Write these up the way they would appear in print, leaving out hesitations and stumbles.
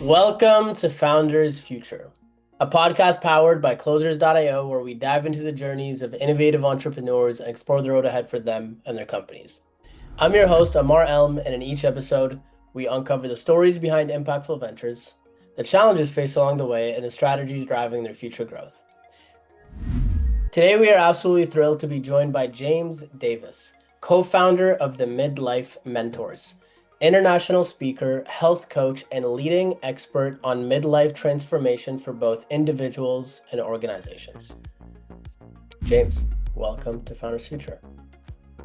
Welcome to Founders Future, a podcast powered by Closers.io, where we dive into the journeys of innovative entrepreneurs and explore the road ahead for them and their companies. I'm your host, Ammar Elm, and in each episode, we uncover the stories behind impactful ventures, the challenges faced along the way, and the strategies driving their future growth. Today, we are absolutely thrilled to be joined by James Davis, co-founder of the Midlife Mentors, international speaker, health coach, and leading expert on midlife transformation for both individuals and organizations. James, welcome to Founders Future.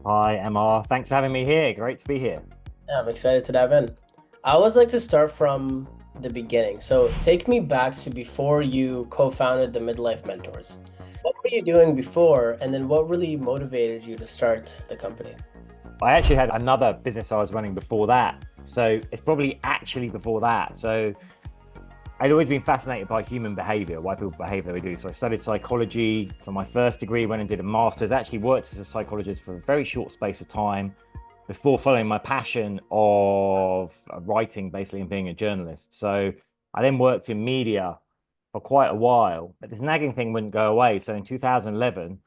Hi, Ammar. Thanks for having me here. Great to be here. Yeah, I'm excited to dive in. I always like to start from the beginning. So take me back to before you co-founded the Midlife Mentors. What were you doing before, and then what really motivated you to start the company? I actually had another business I was running before that. So it's probably actually before that. So I'd always been fascinated by human behavior, why people behave the way they do. So I studied psychology for my first degree, went and did a master's, actually worked as a psychologist for a very short space of time before following my passion of writing, basically, and being a journalist. So I then worked in media for quite a while, but this nagging thing wouldn't go away. So in 2011,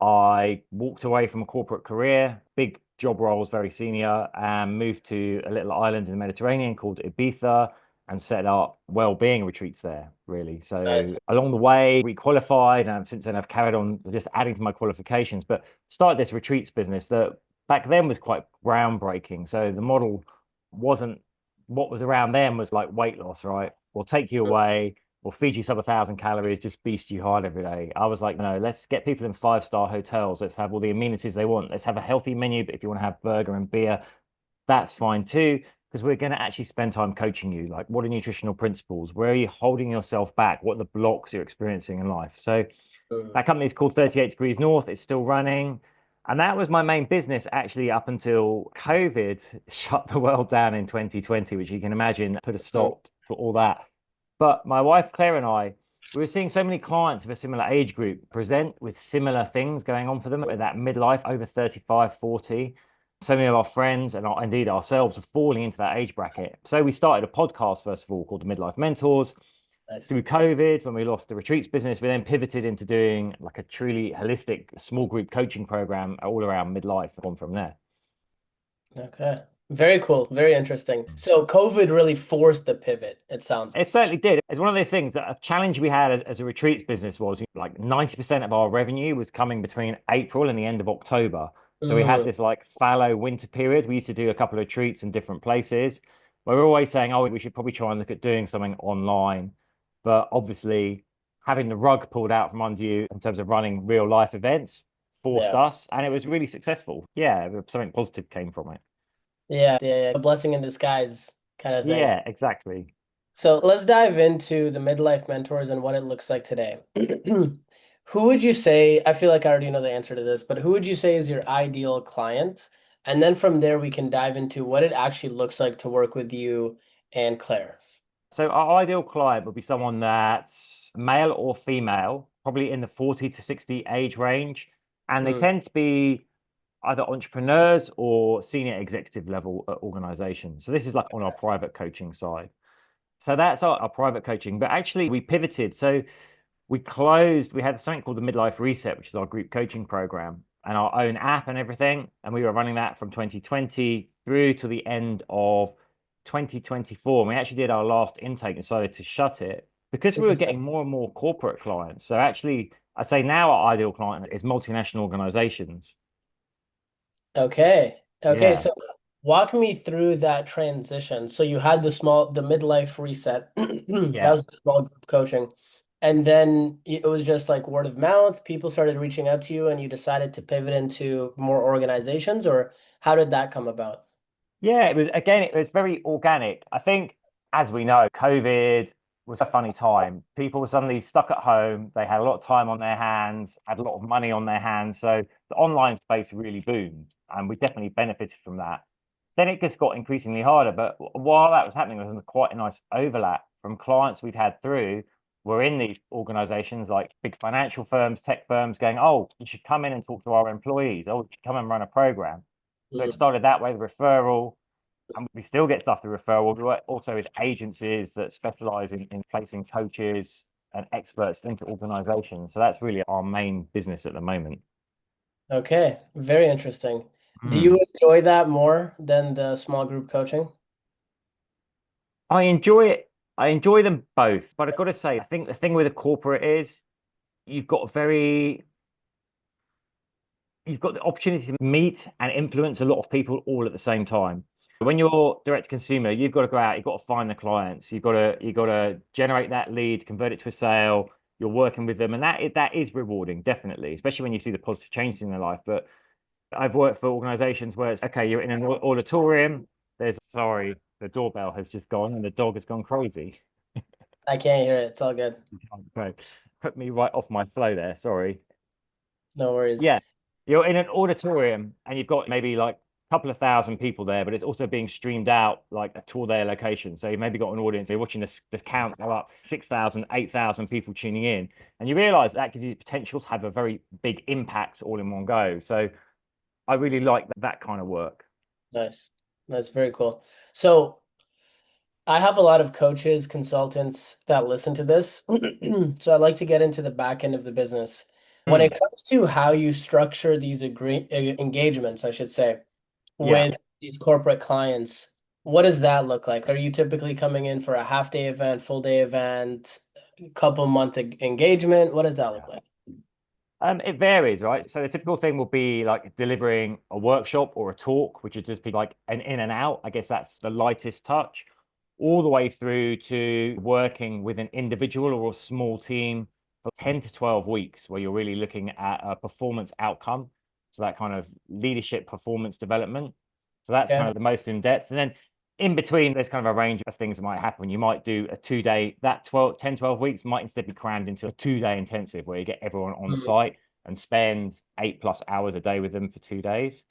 I walked away from a corporate career, big job roles, very senior, and moved to a little island in the Mediterranean called Ibiza and set up well-being retreats there, really. So Nice. along the way, we qualified, and since then I've carried on just adding to my qualifications, but started this retreats business that back then was quite groundbreaking. So the model wasn't what was around then was like weight loss, right? We'll take you away, we'll feed you some 1,000 calories, just beast you hard every day. I was like, no, let's get people in five-star hotels. Let's have all the amenities they want. Let's have a healthy menu, but if you want to have burger and beer, that's fine too, because we're going to actually spend time coaching you. Like, what are nutritional principles? Where are you holding yourself back? What are the blocks you're experiencing in life? So Mm. that company is called 38 Degrees North. It's still running. And that was my main business actually up until COVID shut the world down in 2020, which you can imagine put a Mm. stop to all that. But my wife, Claire, and I, we were seeing so many clients of a similar age group present with similar things going on for them at that midlife, over 35, 40. So many of our friends and indeed ourselves are falling into that age bracket. So we started a podcast, first of all, called the Midlife Mentors. Nice. Through COVID, when we lost the retreats business, we then pivoted into doing like a truly holistic small group coaching program all around midlife, on from there. Okay. Very cool. Very interesting. So COVID really forced the pivot, it sounds. It certainly did. It's one of those things that a challenge we had as a retreats business was like 90% of our revenue was coming between April and the end of October. So we had Mm. this like fallow winter period. We used to do a couple of retreats in different places. Where we're always saying, oh, we should probably try and look at doing something online. But obviously, having the rug pulled out from under you in terms of running real life events forced Yeah. us, and it was really successful. Yeah, something positive came from it. Yeah. A blessing in disguise kind of thing. Yeah, exactly. So let's dive into the midlife mentors and what it looks like today. Who would you say, I feel like I already know the answer to this, but who would you say is your ideal client? And then from there, we can dive into what it actually looks like to work with you and Claire. So our ideal client would be someone that's male or female, probably in the 40 to 60 age range. And they Mm. tend to be either entrepreneurs or senior executive level at organizations. So this is like on our private coaching side. So that's our private coaching. But actually we pivoted. So we had something called the Midlife Reset, which is our group coaching program and our own app and everything. And we were running that from 2020 through to the end of 2024. And we actually did our last intake and decided to shut it because we were Interesting. getting more and more corporate clients. So actually, I'd say now our ideal client is multinational organizations. Okay. Okay. Yeah. So walk me through that transition. So you had the midlife reset. That Yeah. was the small group coaching. And then it was just like word of mouth. People started reaching out to you and you decided to pivot into more organizations, or how did that come about? Yeah, it was very organic. I think, as we know, COVID was a funny time. People were suddenly stuck at home. They had a lot of time on their hands, had a lot of money on their hands. So the online space really boomed, and we definitely benefited from that. Then it just got increasingly harder. But while that was happening, there was quite a nice overlap from clients we'd had through were in these organizations like big financial firms, tech firms going, oh, you should come in and talk to our employees. Oh, you should come and run a program. So it Mm. started that way, the referral. And we still get stuff through referral. We work also with agencies that specialize in placing coaches and experts into organizations. So that's really our main business at the moment. Okay, very interesting. Do Hmm. you enjoy that more than the small group coaching? I enjoy it. I enjoy them both, but I've got to say, I think the thing with a corporate is you've got you've got the opportunity to meet and influence a lot of people all at the same time. When you're direct to consumer, you've got to go out, you've got to find the clients, you've got to generate that lead, convert it to a sale. You're working with them, and that is rewarding, definitely, especially when you see the positive changes in their life. But I've worked for organizations where it's okay, you're in an auditorium. There's sorry, the doorbell has just gone and the dog has gone crazy. I can't hear it. It's all good. Okay, put me right off my flow there. Sorry. No worries. Yeah, you're in an auditorium and you've got maybe like a couple of thousand people there, but it's also being streamed out like to all their locations. So you've maybe got an audience, you're watching the count go up 6,000, 8,000 people tuning in. And you realize that gives you the potential to have a very big impact all in one go. So I really like that kind of work. Nice. That's very cool. So I have a lot of coaches, consultants that listen to this. So I like to get into the back end of the business. When Hmm. it comes to how you structure these engagements, I should say, Yeah. with these corporate clients, what does that look like? Are you typically coming in for a half day event, full day event, couple month engagement? What does that look like? It varies, right? So the typical thing will be like delivering a workshop or a talk, which would just be like an in and out. I guess that's the lightest touch, all the way through to working with an individual or a small team for 10 to 12 weeks, where you're really looking at a performance outcome. So that kind of leadership performance development. So that's kind Okay. of the most in depth. And then in between, there's kind of a range of things that might happen. You might do a 2 day, that 12, 10, 12 weeks might instead be crammed into a 2 day intensive where you get everyone on Mhm. site and spend 8+ hours a day with them for 2 days.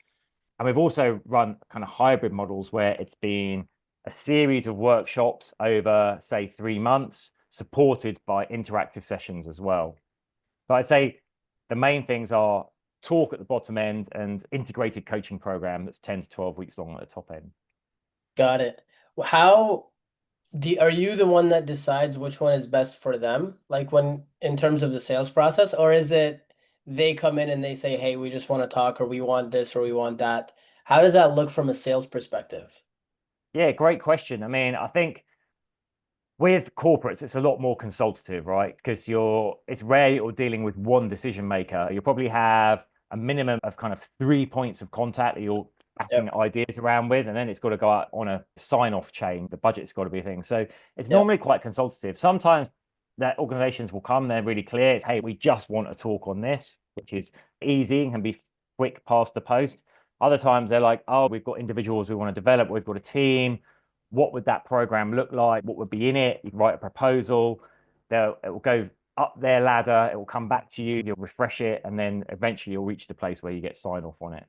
And we've also run kind of hybrid models where it's been a series of workshops over, say, 3 months, supported by interactive sessions as well. But I'd say the main things are talk at the bottom end and integrated coaching program that's 10 to 12 weeks long at the top end. Got it. How are you the one that decides which one is best for them? Like when in terms of the sales process, or is it they come in and they say, "Hey, we just want to talk," or "We want this," or "We want that"? How does that look from a sales perspective? Yeah, great question. I mean, I think with corporates, it's a lot more consultative, right? Because it's rare you're dealing with one decision maker. You probably have a minimum of kind of 3 points of contact that you're Yep. batting ideas around with, and then it's got to go out on a sign-off chain. The budget's got to be a thing. So it's Yep. normally quite consultative. Sometimes that organizations will come, they're really clear. It's, hey, we just want to talk on this, which is easy and can be quick past the post. Other times they're like, oh, we've got individuals we want to develop, we've got a team, what would that program look like? What would be in it? You can write a proposal. It will go up their ladder. It will come back to you. You'll refresh it, and then eventually you'll reach the place where you get sign off on it.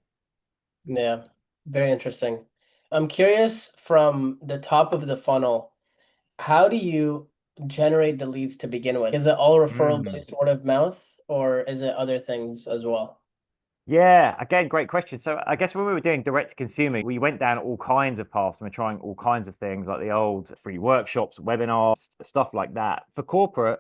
Yeah. Very interesting. I'm curious from the top of the funnel, how do you generate the leads to begin with? Is it all referral Mm. based word of mouth, or is it other things as well? Yeah, again, great question. So I guess when we were doing direct to consumer, we went down all kinds of paths and we're trying all kinds of things like the old free workshops, webinars, stuff like that. For corporate,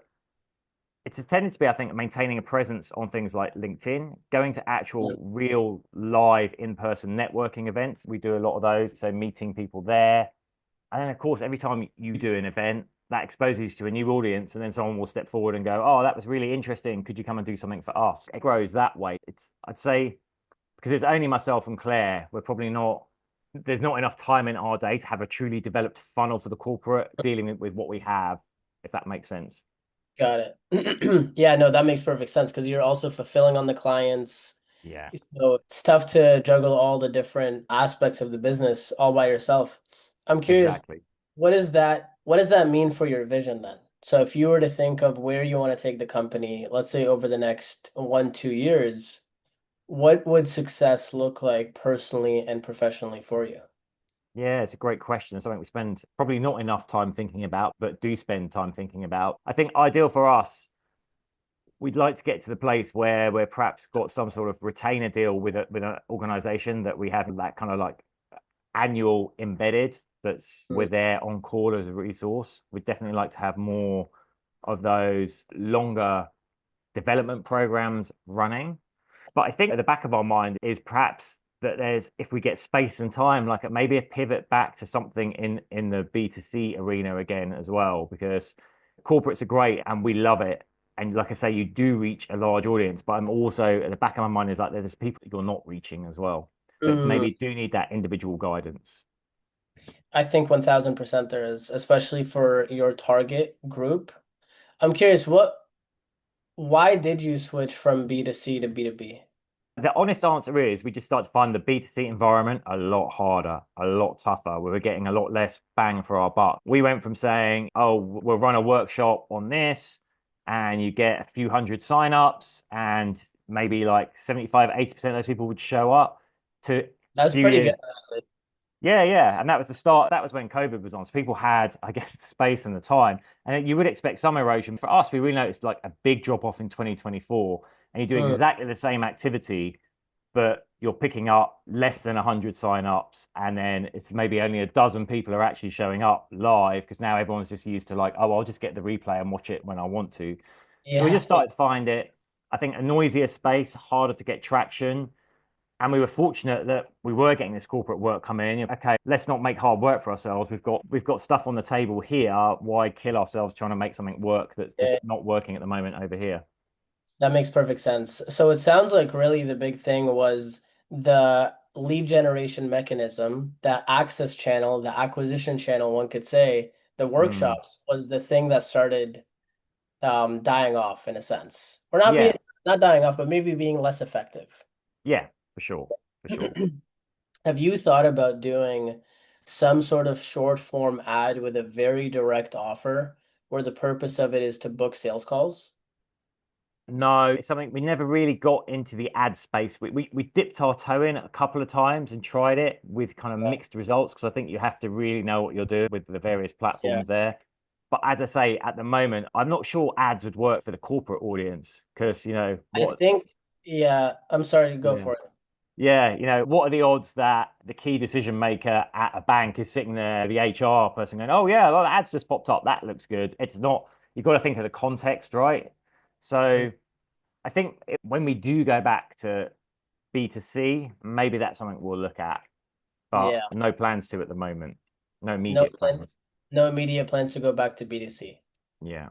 it's tended to be, I think, maintaining a presence on things like LinkedIn, going to actual real live in-person networking events. We do a lot of those, so meeting people there. And then, of course, every time you do an event, that exposes you to a new audience, and then someone will step forward and go, "Oh, that was really interesting. Could you come and do something for us?" It grows that way. I'd say, because it's only myself and Claire, we're probably not. There's not enough time in our day to have a truly developed funnel for the corporate dealing with what we have, if that makes sense. Got it. Yeah, no, that makes perfect sense because you're also fulfilling on the clients. Yeah, So it's tough to juggle all the different aspects of the business all by yourself. I'm curious, exactly. what does that mean for your vision then? So if you were to think of where you want to take the company, let's say over the next 1, 2 years, what would success look like personally and professionally for you? Yeah, it's a great question. Something we spend probably not enough time thinking about, but do spend time thinking about. I think ideal for us, we'd like to get to the place where we're perhaps got some sort of retainer deal with an organization that we have that kind of like annual embedded that's Mm. we're there on call as a resource. We'd definitely like to have more of those longer development programs running. But I think at the back of our mind is perhaps that there's, if we get space and time, like maybe a pivot back to something in the B2C arena again as well, because corporates are great and we love it. And like I say, you do reach a large audience, but I'm also at the back of my mind is like there's people that you're not reaching as well that Mm. maybe do need that individual guidance. I think 1000% there is, especially for your target group. I'm curious, why did you switch from B2C to B2B? The honest answer is we just started to find the B2C environment a lot harder, a lot tougher. We were getting a lot less bang for our buck. We went from saying, oh, we'll run a workshop on this and you get a few hundred signups and maybe like 75, 80% of those people would show up to a That's few pretty good, years. actually. Yeah, yeah. And that was the start. That was when COVID was on. So people had, I guess, the space and the time. And you would expect some erosion. For us, we really noticed like a big drop off in 2024. And you do Mm. exactly the same activity, but you're picking up less than 100 sign-ups. And then it's maybe only a dozen people are actually showing up live because now everyone's just used to like, oh, I'll just get the replay and watch it when I want to. So we Yeah. just started to find it, I think, a noisier space, harder to get traction. And we were fortunate that we were getting this corporate work coming in. Okay, let's not make hard work for ourselves. We've got stuff on the table here. Why kill ourselves trying to make something work that's just Yeah. not working at the moment over here? That makes perfect sense. So it sounds like really the big thing was the lead generation mechanism, the access channel, the acquisition channel, one could say, the Mm, workshops was the thing that started dying off in a sense. Or yeah, not dying off, but maybe being less effective. yeah, for sure, for sure. Have you thought about doing some sort of short form ad with a very direct offer where the purpose of it is to book sales calls? No, it's something we never really got into the ad space. We dipped our toe in a couple of times and tried it with kind of Yeah. mixed results because I think you have to really know what you're doing with the various Yeah. platforms there. But as I say, at the moment, I'm not sure ads would work for the corporate audience because, I think, yeah, I'm sorry to go yeah. for it. Yeah, what are the odds that the key decision maker at a bank is sitting there, the HR person going, oh yeah, well, the ads just popped up. That looks good. It's not, you've got to think of the context, right? Mm. So I think when we do go back to B2C, maybe that's something we'll look at, but Yeah. no plans to at the moment. No No immediate plan, plans. no immediate plans to go back to B2C. Yeah,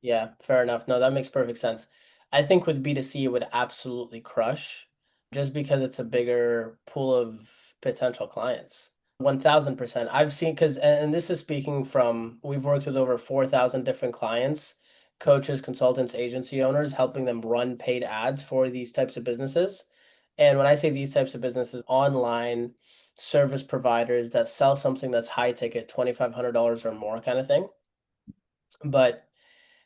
Yeah, fair enough. No, that makes perfect sense. I think with B2C, it would absolutely crush just because it's a bigger pool of potential clients. 1000%. I've seen, because, and this is speaking from, we've worked with over 4,000 different clients, coaches, consultants, agency owners, helping them run paid ads for these types of businesses. And when I say these types of businesses, online service providers that sell something that's high ticket, $2,500 or more kind of thing. But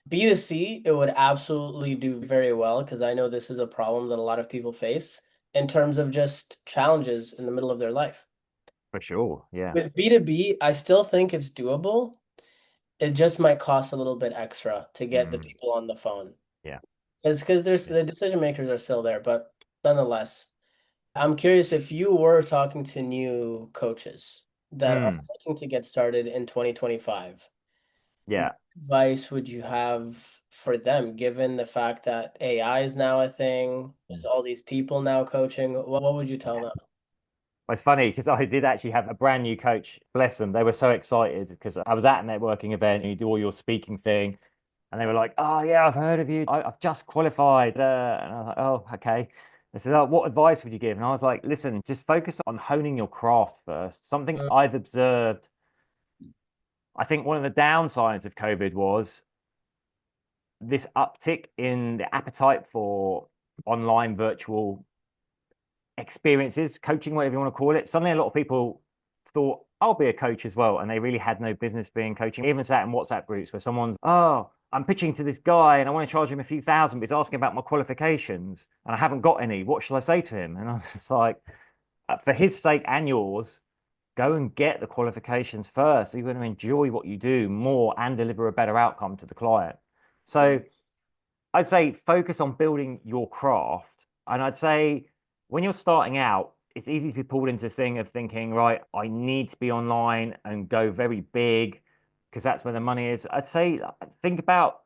B2C, it would absolutely do very well because I know this is a problem that a lot of people face in terms of just challenges in the middle of their life. for sure. Yeah. With B2B, I still think it's doable. It just might cost a little bit extra to get the Mm, people on the phone. yeah. Because there's Yeah. the decision makers are still there, but nonetheless, I'm curious if you were talking to new coaches that are Mm, looking to get started in 2025. What yeah. advice would you have for them, given the fact that AI is now a thing? There's all these people now coaching. What would you tell them? It's funny because I did actually have a brand new coach. Bless them. They were so excited because I was at a networking event and you do all your speaking thing. And they were like, oh, yeah, I've heard of you. I've just qualified. And I was like, oh, okay. They said, oh, what advice would you give? And I was like, listen, just focus on honing your craft first. Something Mm. I've observed. I think one of the downsides of COVID was this uptick in the appetite for online virtual experiences, coaching, whatever you want to call it. Suddenly, a lot of people thought, I'll be a coach as well. And they really had no business being coaching. Even sat in WhatsApp groups where someone's, oh, I'm pitching to this guy and I want to charge him a few thousand, but he's asking about my qualifications and I haven't got any. What shall I say to him? And I was like, for his sake and yours, go and get the qualifications first. You're going to enjoy what you do more and deliver a better outcome to the client. So I'd say focus on building your craft. And I'd say when you're starting out, it's easy to be pulled into this thing of thinking, right, I need to be online and go very big because that's where the money is. I'd say think about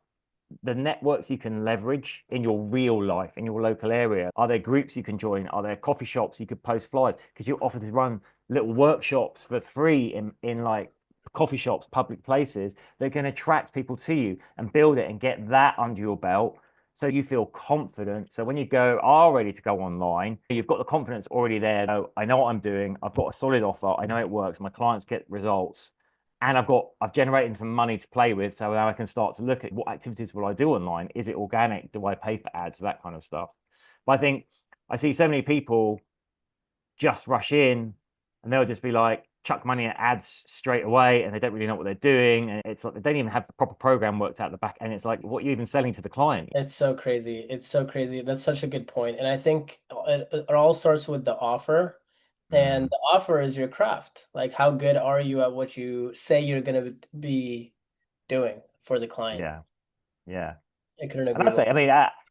the networks you can leverage in your real life, in your local area. Are there groups you can join? Are there coffee shops you could post flyers? Because you offer to run little workshops for free in like coffee shops, public places that can attract people to you and build it and get that under your belt. So you feel confident. So when you are ready to go online, you've got the confidence already there. Oh, I know what I'm doing. I've got a solid offer. I know it works. My clients get results and I've generated some money to play with, so now I can start to look at what activities will I do online. Is it organic? Do I pay for ads? That kind of stuff. But I think I see so many people just rush in and they'll just be like chuck money at ads straight away and they don't really know what they're doing. And it's like they don't even have the proper program worked out the back. And it's like, what are you even selling to the client? It's so crazy. It's so crazy. That's such a good point. And I think it all starts with the offer. And Mm, the offer is your craft. Like, how good are you at what you say you're going to be doing for the client? yeah, yeah. I couldn't And agree that's more. it. I mean,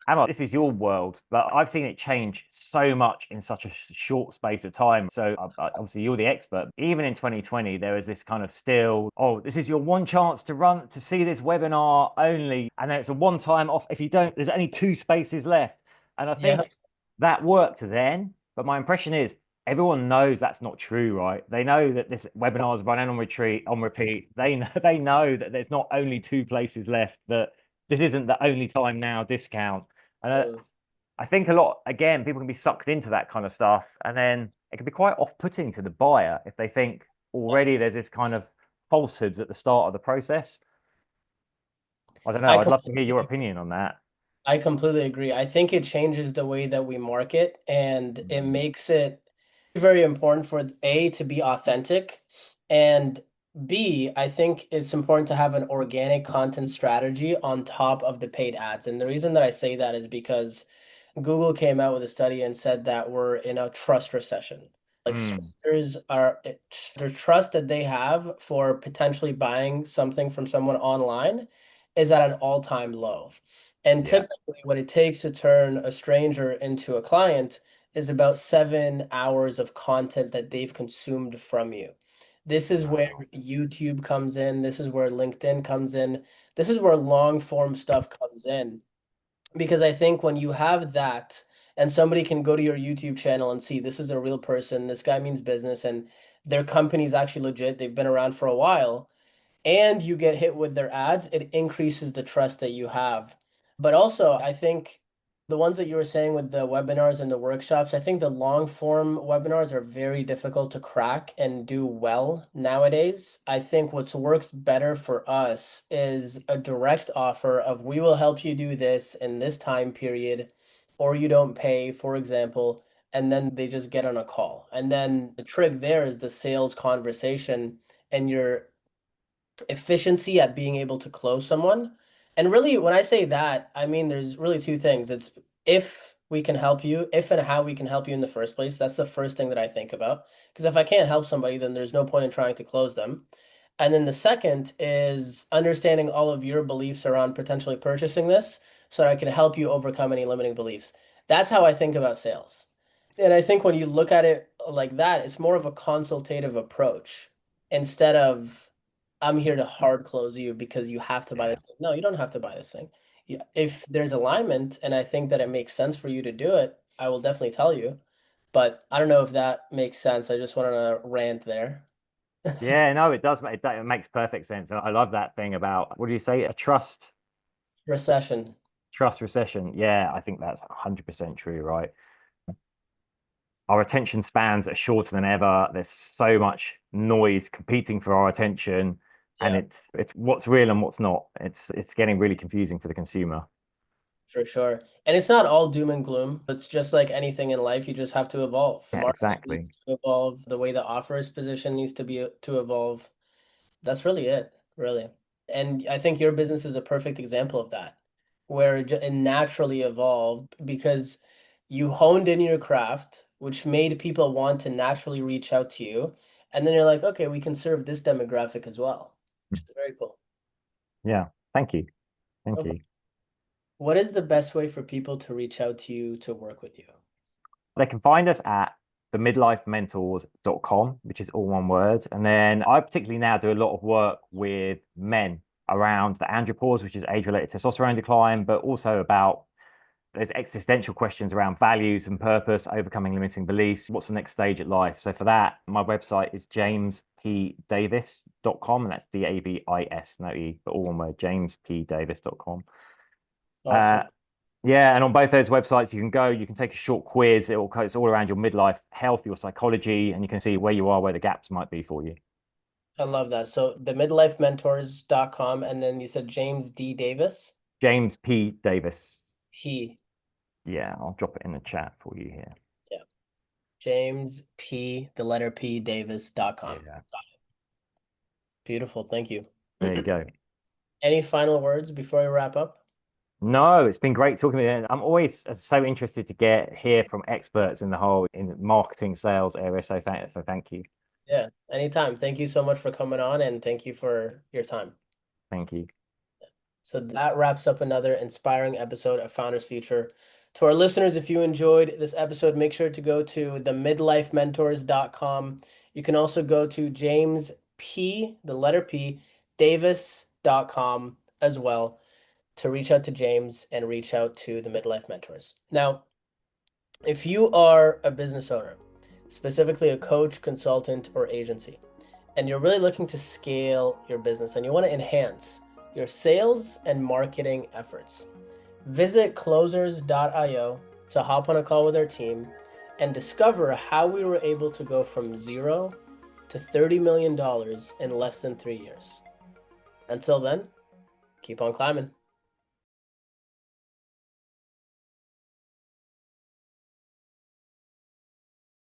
Ammar, this is your world, but I've seen it change so much in such a short space of time. So obviously, you're the expert. Even in 2020, there was this kind of still, oh, this is your one chance to see this webinar only, and then it's a one-time off. If you don't, there's only two spaces left, and I Yeah. think that worked then. But my impression is everyone knows that's not true, right? They know that this webinar is running on repeat. They know that there's not only two places left. That this isn't the only time now discount. And Mm, I think a lot, again, people can be sucked into that kind of stuff. And then it can be quite off-putting to the buyer if they think already yes. there's this kind of falsehoods at the start of the process. I don't know. I I'd love to hear completely your agree. opinion on that. I completely agree. I think it changes the way that we market and it Mm, makes it very important for A to be authentic and B, I think it's important to have an organic content strategy on top of the paid ads. And the reason that I say that is because Google came out with a study and said that we're in a trust recession. Like mm, strangers are the trust that they have for potentially buying something from someone online is at an all-time low. And yeah. typically what it takes to turn a stranger into a client is about 7 hours of content that they've consumed from you. This is where Wow. YouTube comes in. This is where LinkedIn comes in. This is where long form stuff comes in. Because I think when you have that and somebody can go to your YouTube channel and see this is a real person, this guy means business, and their company's actually legit, they've been around for a while, and you get hit with their ads, it increases the trust that you have. But also, I think the ones that you were saying with the webinars and the workshops, I think the long form webinars are very difficult to crack and do well nowadays. I think what's worked better for us is a direct offer of we will help you do this in this time period, or you don't pay, for example, and then they just get on a call. And then the trick there is the sales conversation and your efficiency at being able to close someone. And really, when I say that, I mean there's really two things. It's if we can help you, if and how we can help you in the first place. That's the first thing that I think about. Because if I can't help somebody, then there's no point in trying to close them. And then the second is understanding all of your beliefs around potentially purchasing this so that I can help you overcome any limiting beliefs. That's how I think about sales. And I think when you look at it like that, it's more of a consultative approach instead of I'm here to hard close you because you have to buy Yeah. this thing. No, you don't have to buy this thing. If there's alignment and I think that it makes sense for you to do it, I will definitely tell you. But I don't know if that makes sense. I just wanted to rant there. Yeah, no, it does. It makes perfect sense. And I love that thing about, what do you say? A Recession. trust recession. Yeah, I think that's 100% true, right? Our attention spans are shorter than ever. There's so much noise competing for our attention, and Yeah, it's what's real and what's not. It's getting really confusing for the consumer. for sure. And it's not all doom and gloom. It's just like anything in life, you just have to evolve. Yeah, Marketing needs exactly. to evolve. The way the offer is positioned needs to evolve. That's really it, really. And I think your business is a perfect example of that, where it naturally evolved because you honed in your craft, which made people want to naturally reach out to you. And then you're like, okay, we can serve this demographic as well, which is very cool. Yeah. Thank you. Thank Okay. you. What is the best way for people to reach out to you to work with you? They can find us at themidlifementors.com, which is all one word. And then I particularly now do a lot of work with men around the andropause, which is age-related testosterone decline, but also about there's existential questions around values and purpose, overcoming limiting beliefs. What's the next stage at life? So for that, my website is jamespdavis.com, and that's DAVIS, no E, but all one word, jamespdavis.com. Awesome. Yeah, and on both those websites, you can take a short quiz. It's all around your midlife health, your psychology, and you can see where you are, where the gaps might be for you. I love that. So the midlifementors.com, and then you said James D. Davis? James P. Davis. He. Yeah, I'll drop it in the chat for you here. Yeah. James P, the letter P, Davis.com. Yeah. Beautiful. Thank you. There you go. Any final words before we wrap up? No, it's been great talking to you. I'm always so interested to hear from experts in the marketing sales area. So thank you. Yeah, anytime. Thank you so much for coming on, and thank you for your time. Thank you. So that wraps up another inspiring episode of Founders Future. To our listeners, if you enjoyed this episode, make sure to go to themidlifementors.com. You can also go to James P, the letter P, Davis.com as well to reach out to James and reach out to the Midlife Mentors. Now, if you are a business owner, specifically a coach, consultant, or agency, and you're really looking to scale your business and you want to enhance your sales and marketing efforts, visit closers.io to hop on a call with our team and discover how we were able to go from $0 to $30 million in less than 3 years. Until then, keep on climbing.